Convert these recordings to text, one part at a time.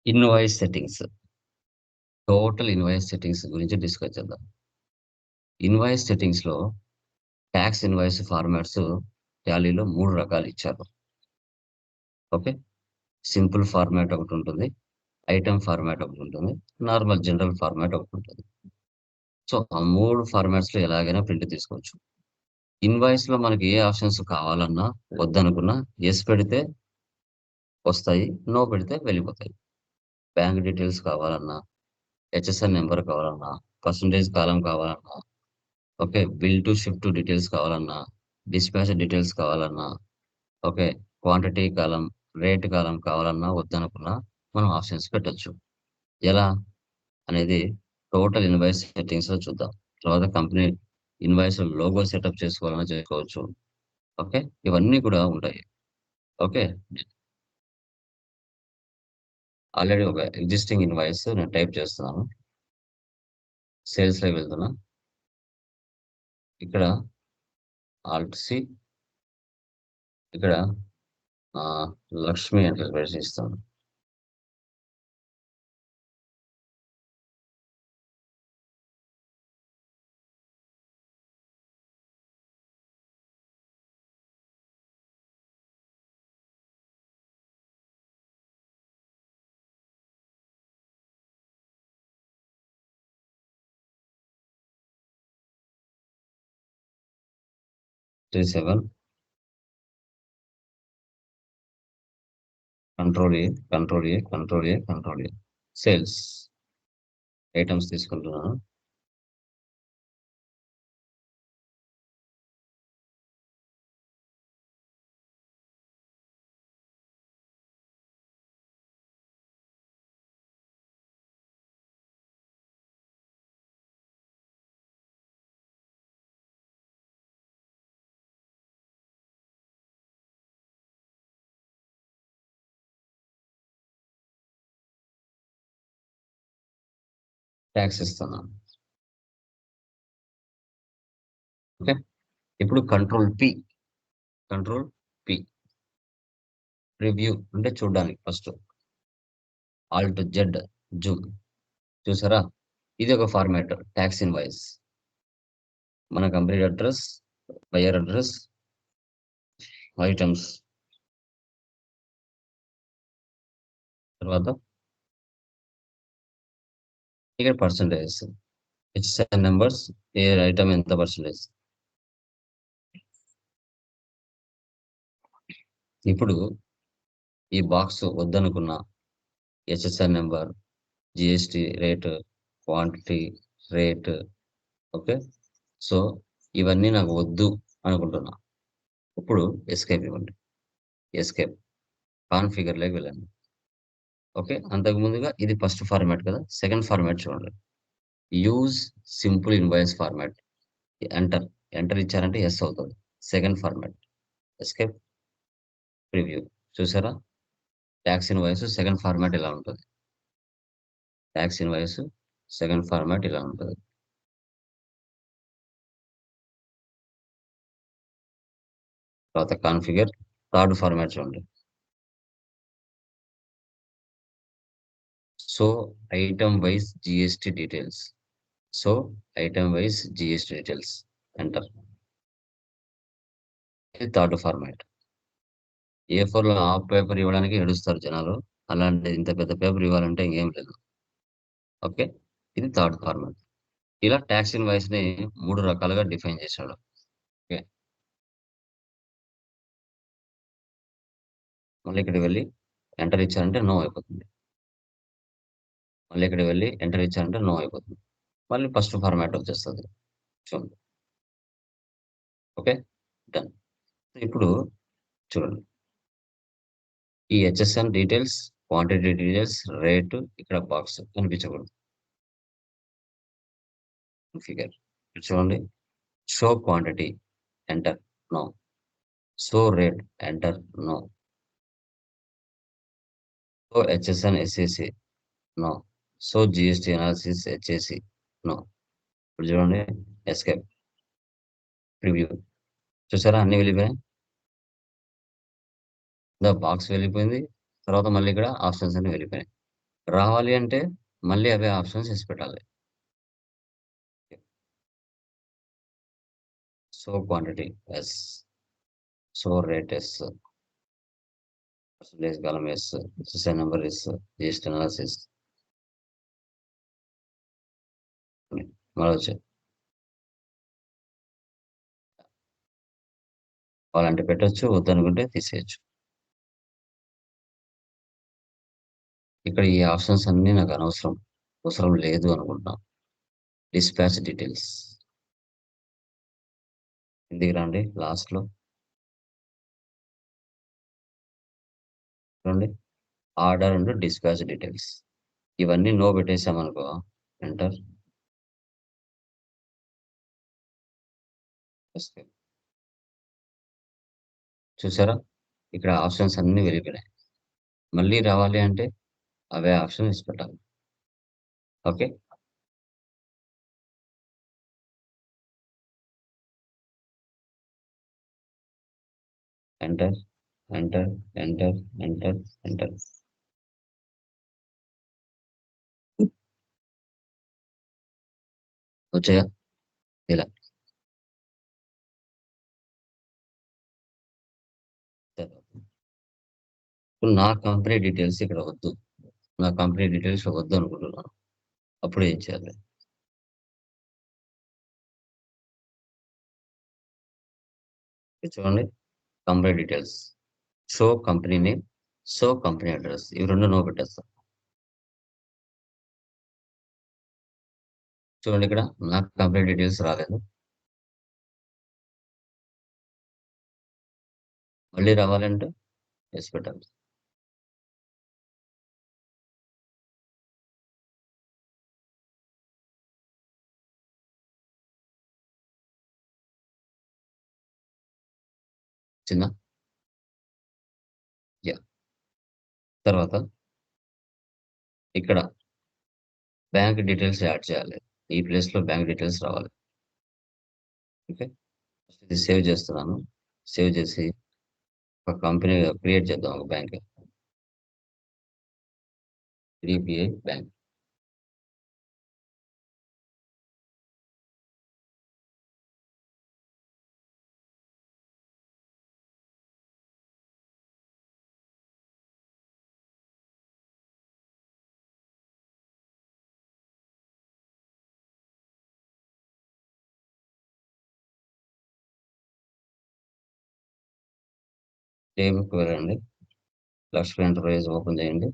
Invoice settings. Total invoice settings గురించి discuss చేద్దాం. Invoice settings లో ట్యాక్స్ ఇన్వాయిస్ ఫార్మాట్స్ టాలీలో 3 రకాలు ఇచ్చారు. ఓకే. సింపుల్ ఫార్మాట్ ఒకటి ఉంటుంది, ఐటమ్ ఫార్మాట్ ఒకటి ఉంటుంది, నార్మల్ జనరల్ ఫార్మాట్ ఒకటి ఉంటుంది. సో ఆ 3 ఫార్మాట్స్ లో ఎలాగైనా ప్రింట్ తీసుకోవచ్చు. ఇన్వాయిస్ లో మనకి ఏ ఆప్షన్స్ కావాలన్నా వద్దనుకున్నా ఎస్ పెడితే వస్తాయి, నో పెడితే వెళ్ళిపోతాయి. బ్యాంక్ డీటెయిల్స్ కావాలన్నా, హెచ్ఎస్ఎన్ నెంబర్ కావాలన్నా, పర్సంటేజ్ కాలం కావాలన్నా, okay, bill to shift details కావాలన్నా, డిస్పాచ్ డీటెయిల్స్ కావాలన్నా, ఓకే, క్వాంటిటీ కాలం, రేట్ కాలం కావాలన్నా వద్దనుకున్నా మనం ఆప్షన్స్ పెట్టొచ్చు. ఎలా అనేది టోటల్ ఇన్వాయిస్ సెట్టింగ్స్ లో చూద్దాం. తర్వాత కంపెనీ ఇన్వాయిస్ లోగో సెటప్ చేసుకోవాలన్నా చేసుకోవచ్చు. ఓకే, ఇవన్నీ కూడా ఉంటాయి. ఓకే, ఆల్రెడీ ఒక ఎగ్జిస్టింగ్ ఇన్వాయిస్ నేను టైప్ చేస్తున్నాను. సేల్స్ లో వెళ్తున్నా. ఇక్కడ ఆల్ట్ సి, ఇక్కడ ఆ, లక్ష్మి అంటే ప్రశ్నిస్తాను. Three seven control A sales items తీసుకుంటున్నాను. ట్యాక్స్ ఇస్తున్నాను. ఓకే, ఇప్పుడు కంట్రోల్ పి రివ్యూ అంటే చూడడానికి ఫస్ట్. Alt Z zoom. చూసారా, ఇది ఒక ఫార్మాట్ ట్యాక్స్ ఇన్వాయిస్. మన company address, buyer address, items, తర్వాత ఇక్కడ పర్సంటేజ్, హెచ్ఎస్ఎన్ నెంబర్స్, ఏ ఐటమ్ ఎంత పర్సంటేజ్. ఇప్పుడు ఈ బాక్స్ వద్దనుకున్న HSN number, GST rate, quantity, rate, okay, so ఇవన్నీ నాకు వద్దు అనుకుంటున్నా. ఇప్పుడు ఎస్కేప్ ఇవ్వండి. ఎస్కేప్ కాన్ఫిగర్లోకి వెళ్ళండి. ఓకే, అంతకు ముందుగా ఇది ఫస్ట్ ఫార్మాట్ కదా. సెకండ్ ఫార్మాట్ చూడండి, use simple invoice format. Enter enter ఇచ్చారంటే ఎస్ అవుతుంది. Second format escape preview. చూసారా, ట్యాక్స్ ఇన్వాయిస్ సెకండ్ ఫార్మాట్ ఇలా ఉంటుంది. ట్యాక్స్ ఇన్వాయిస్ సెకండ్ ఫార్మాట్ ఇలా ఉంటుంది. తర్వాత కాన్ఫిగర్ థర్డ్ ఫార్మాట్ చూడండి. So item wise GST details. So item wise GST details enter. ఇది థర్డ్ ఫార్మాట్. A4 లో హాఫ్ పేపర్ ఇవ్వడానికి ఏడుస్తారు జనాలు. అలాంటి ఇంత పెద్ద పేపర్ ఇవ్వాలంటే ఇంకేం లేదు. ఓకే, ఇది థర్డ్ ఫార్మాట్. ఇలా ట్యాక్స్ ఇన్వాయిస్ ని 3 రకాలుగా డిఫైన్ చేశాడు. ఓకే, మళ్ళీ ఇక్కడికి వెళ్ళి ఎంటర్ ఇచ్చారంటే నో అయిపోతుంది. మళ్ళీ ఇక్కడికి వెళ్ళి ఎంటర్ ఇచ్చారంటే నో అయిపోతుంది. మళ్ళీ ఫస్ట్ ఫార్మాట్ వచ్చేస్తుంది. చూడండి. Okay, done. ఇప్పుడు చూడండి, ఈ HSN details, quantity details, rate ఇక్కడ బాక్స్ కనిపించకూడదు. ఫిగర్ చూడండి, show quantity enter no, show rate enter no, show HSN SAC no, show GST analysis HAC no. ఇప్పుడు చూడండి, ఎస్కేప్ ప్రివ్యూ. చూసారా, అన్ని వెళ్ళిపోయాయి. బాక్స్ వెళ్ళిపోయింది, తర్వాత మళ్ళీ ఇక్కడ ఆప్షన్స్ అన్నీ వెళ్ళిపోయినాయి. రావాలి అంటే మళ్ళీ అవే ఆప్షన్స్ ఏసి పెట్టాలి. So quantity yes. So rate yes. Percentage column yes. SSI number yes. GST analysis మళ్ళొచ్చాయి. కావాలంటే పెట్టొచ్చు. వద్దనుకుంటే తీసేయొచ్చు. ఇక్కడ ఈ ఆప్షన్స్ అన్నీ నాకు అనవసరం. అవసరం లేదు అనుకుంటున్నా. Dispatch details. కిందికి రండి లాస్ట్‌లో. చూడండి. Order and dispatch details. ఇవన్నీ నో పెట్టేసామనుకో ఎంటర్. ఎస్కేప్. చూసారా? ఇక్కడ ఆప్షన్స్ అన్నీ వెళ్ళిపోయినాయి. మళ్ళీ రావాలి అంటే అవే ఆప్షన్ ఏసి పెట్టాలి. Okay. Enter, enter, enter, enter, enter. వచ్చాయా? ఇలా. ఇప్పుడు నా కంపెనీ డీటెయిల్స్ ఇక్కడ వద్దు. నా కంపెనీ డీటెయిల్స్ వద్దనుకుంటున్నాను. అప్పుడు ఏం చేయాలి? ఇది చూడండి. Company details. Show company name, show company address. ఇవి 2 నో పెట్టేస్తా. చూడండి ఇక్కడ నాకు కంపెనీ డీటెయిల్స్ రాలేదు. మళ్ళీ రావాలంటే యెస్ పెట్టాలి. వచ్చిందా? యాహ్! తర్వాత ఇక్కడ బ్యాంక్ డీటెయిల్స్ యాడ్ చేయాలి. ఈ ప్లేస్‌లో బ్యాంక్ డీటెయిల్స్ రావాలి. ఓకే. ఇది సేవ్ చేస్తున్నాను. సేవ్ చేసి ఒక కంపెనీ క్రియేట్ చేద్దాం ఒక బ్యాంక్. IDBI bank. టేబుల్‌కి వెళ్ళండి. లక్ష్మీ ఎంటర్ప్రైజ్ ఓపెన్ చేయండి.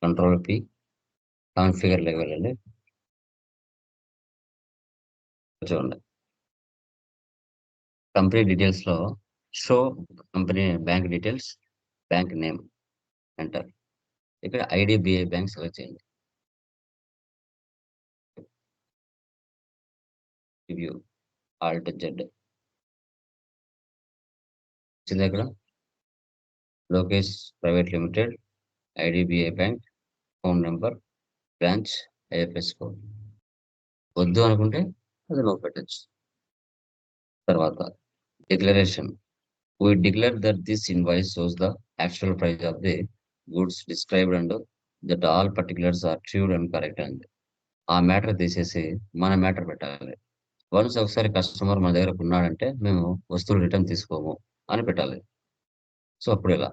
Control P. కాన్ఫిగర్‌లోకి వెళ్ళండి. చూడండి. కంపెనీ డీటెయిల్స్‌లో show company bank details, bank name enter. ఇక్కడ ఐడీబీఐ బ్యాంక్ సెలెక్ట్ చేయండి. Review alt Z. వచ్చిందా ఇక్కడ? Lokesh private limited, IDBI bank, phone number, branch, IFS code. వద్దు అనుకుంటే అది నో పెట్టొచ్చు. తర్వాత declaration. We declare that this invoice shows the actual price of the goods described and that all particulars are true and correct అండి. ఆ matter తీసేసి మన matter పెట్టాలి. వన్స్ ఒకసారి కస్టమర్ మన దగ్గర ఉన్నాడంటే మేము వస్తువులు రిటర్న్ తీసుకోము అని పెట్టాలి. సో అప్పుడు ఇలా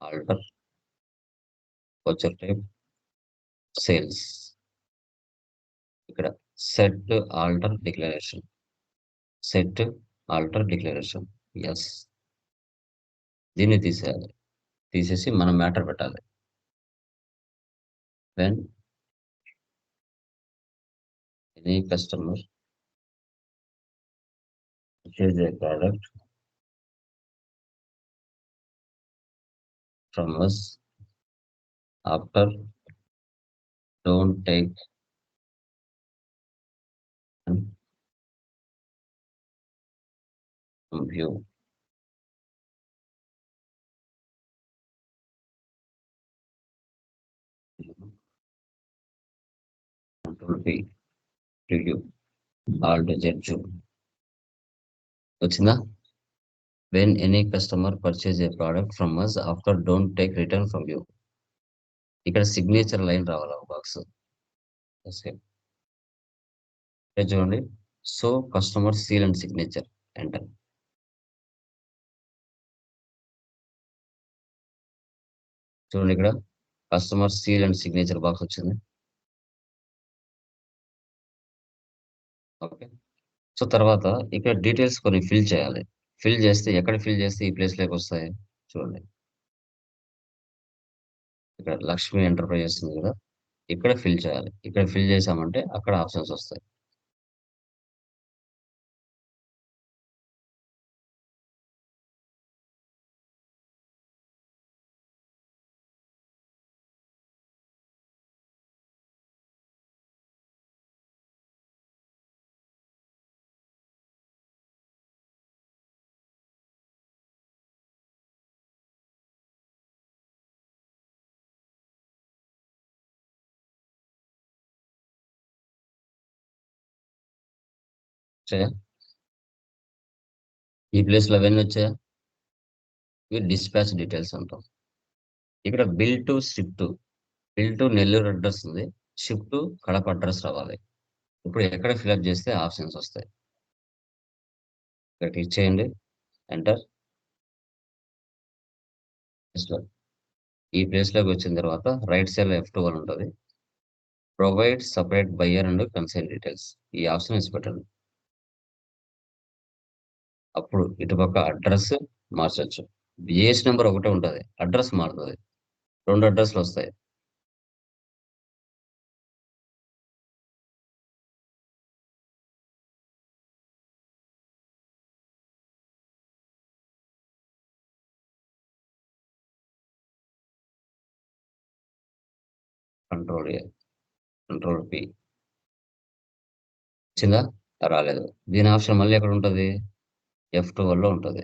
ఆల్టర్, వోచర్ టైప్, సేల్స్. ఇక్కడ set alter declaration. Set alter declaration. Yes. దీన్ని తీసేయాలి. తీసేసి మనం మ్యాటర్ పెట్టాలి. When any customer purchase a product from us after don't take and view. Control P preview. Alt Z zoom. వచ్చిందా? When any customer purchase a product from us after don't take return from you. ఇక్కడ signature line రావాలి ఒక box. చూడండి. So customer seal and signature. Enter. చూడండి ఇక్కడ customer seal and signature box వచ్చింది. Okay. So తర్వాత ఇక్కడ డీటెయిల్స్ కొన్ని ఫిల్ చేయాలి. ఫిల్ చేస్తే ఎక్కడ ఫిల్ చేస్తే ఈ ప్లేస్ లోకి వస్తాయి చూడండి. ఇక్కడ లక్ష్మి ఎంటర్ప్రైజెస్ ఉంది కదా, ఇక్కడ ఫిల్ చేయాలి. ఇక్కడ ఫిల్ చేసామంటే అక్కడ ఆప్షన్స్ వస్తాయి. వచ్చాయా? ఈ ప్లేస్ లో అవన్నీ వచ్చాయా? ఇవి డిస్పాచ్ డీటెయిల్స్ అంటాం. ఇక్కడ bill to ship to. Bill to Nellore address ఉంది, షిప్ టు కడప అడ్రస్ రావాలి. ఇప్పుడు ఎక్కడ ఫిల్అప్ చేస్తే ఆప్షన్స్ వస్తాయి. ఇక్కడ క్లిక్ చేయండి. ఎంటర్. ఈ ప్లేస్ లోకి వచ్చిన తర్వాత రైట్ సైడ్ లో F2 అని ఉంటుంది. Provide separate buyer and consign details. ఈ ఆప్షన్ వేసి పెట్టండి. అప్పుడు ఇటుపక్క అడ్రస్ మార్చొచ్చు. జిఎస్ నెంబర్ ఒకటే ఉంటుంది, అడ్రస్ మారుతుంది. రెండు అడ్రస్లు వస్తాయి. Control A, control P. వచ్చిందా? రాలేదు. దీని ఆప్షన్ మళ్ళీ ఎక్కడ ఉంటుంది? F2 లో ఉంటుంది,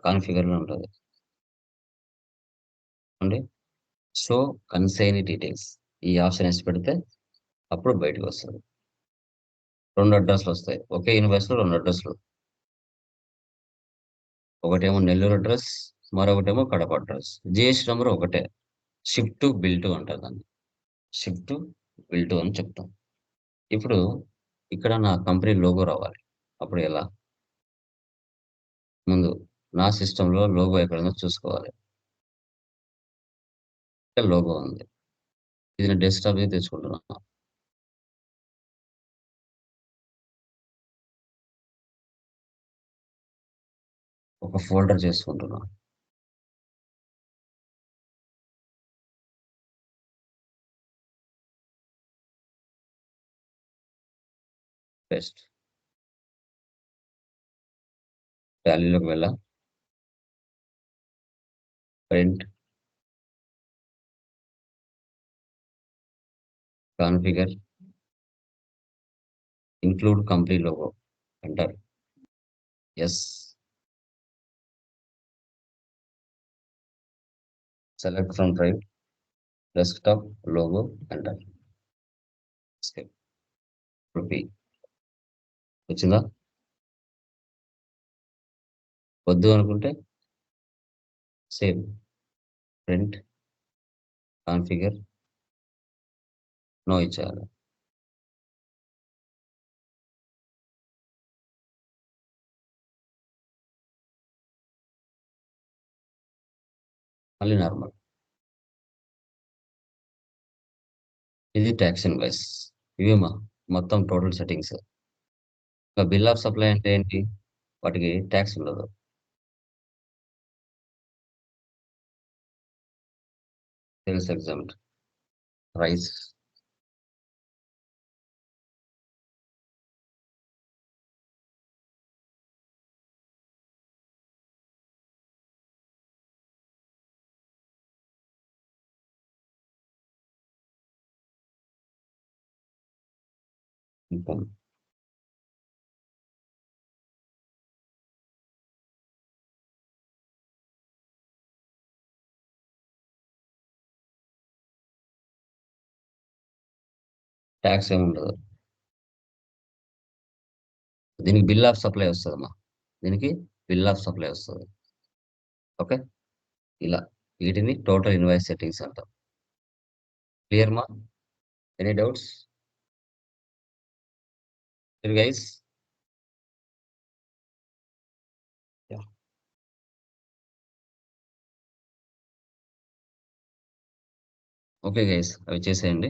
కాన్ఫిగర్ లో ఉంటుంది. అండి. సో కన్సైన్ డీటెయిల్స్ ఈ ఆప్షన్ వేసి పెడితే అప్పుడు బయటకు వస్తుంది. రెండు అడ్రస్లు వస్తాయి. ఒకే ఇన్వాయిస్ లో రెండు అడ్రస్లు. ఒకటేమో నెల్లూరు అడ్రస్, మరొకటేమో కడప అడ్రస్. జిఎస్ నెంబర్ ఒకటే. షిఫ్ట్ టు బిల్ టు అంటారు దాన్ని. షిఫ్ట్ టు బిల్ టు అని చెప్తాం. ఇప్పుడు ఇక్కడ నా కంపెనీ లోగో రావాలి. అప్పుడు ఎలా? ముందు నా సిస్టంలో లోగో ఎక్కడుందో చూసుకోవాలి. ఇక్కడ లోగో ఉంది. ఇది నేను డెస్క్టాప్ మీద తెచ్చుకుంటున్నాను. ఒక ఫోల్డర్ చేసుకుంటున్నాను. పేస్ట్. టాలీలోకి వెళ్ళా. Print. Configure. Include company logo. Enter. Yes. Select from drive. Desktop logo. Enter. Skip. Rupee. వచ్చిందా? వద్దు అనుకుంటే సేవ్. ప్రింట్. కాన్ఫిగర్. నో ఇచ్చేయాలి. మళ్ళీ నార్మల్. ఇది ట్యాక్స్ ఇన్వాయిస్. ఇవి మొత్తం టోటల్ సెట్టింగ్స్. ఇంకా బిల్ ఆఫ్ సప్లై అంటే ఏంటి? వాటికి ట్యాక్స్ ఉండదు. Sales exempt. Price. Income. Tax ఏమి ఉండదు. దీనికి బిల్ ఆఫ్ సప్లై వస్తుందమ్మా. దీనికి బిల్ ఆఫ్ సప్లై వస్తది. ఓకే. ఇలా వీటిని టోటల్ ఇన్వాయిస్ సెట్టింగ్స్ అంటాం. క్లియర్ మా? Any doubts? Clear guys? Yeah! Okay guys. అవి చేసేయండి.